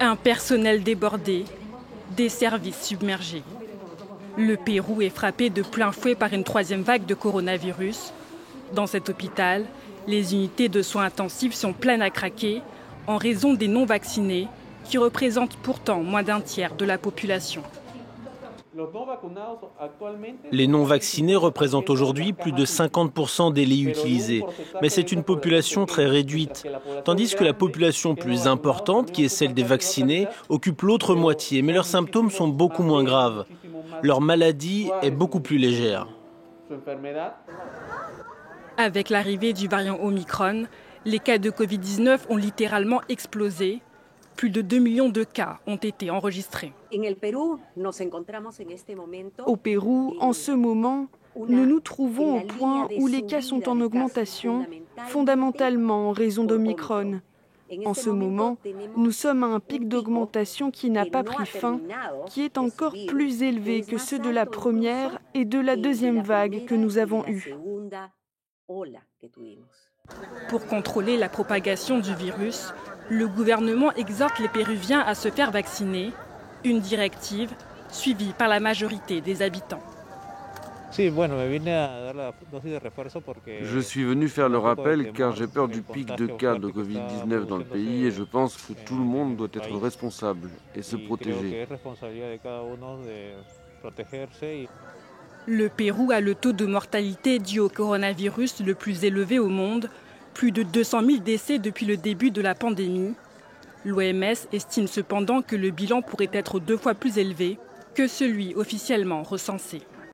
Un personnel débordé, des services submergés. Le Pérou est frappé de plein fouet par une troisième vague de coronavirus. Dans cet hôpital, les unités de soins intensifs sont pleines à craquer en raison des non-vaccinés, qui représentent pourtant moins d'un tiers de la population. Les non-vaccinés représentent aujourd'hui plus de 50% des lits utilisés. Mais c'est une population très réduite. Tandis que la population plus importante, qui est celle des vaccinés, occupe l'autre moitié. Mais leurs symptômes sont beaucoup moins graves. Leur maladie est beaucoup plus légère. Avec l'arrivée du variant Omicron, les cas de Covid-19 ont littéralement explosé. Plus de 2 millions de cas ont été enregistrés. Au Pérou, en ce moment, nous nous trouvons au point où les cas sont en augmentation, fondamentalement en raison d'Omicron. En ce moment, nous sommes à un pic d'augmentation qui n'a pas pris fin, qui est encore plus élevé que ceux de la première et de la deuxième vague que nous avons eue. Pour contrôler la propagation du virus, le gouvernement exhorte les Péruviens à se faire vacciner, une directive suivie par la majorité des habitants. Je suis venu faire le rappel car j'ai peur du pic de cas de Covid-19 dans le pays et je pense que tout le monde doit être responsable et se protéger. Le Pérou a le taux de mortalité dû au coronavirus le plus élevé au monde, plus de 200 000 décès depuis le début de la pandémie. L'OMS estime cependant que le bilan pourrait être 2 fois plus élevé que celui officiellement recensé.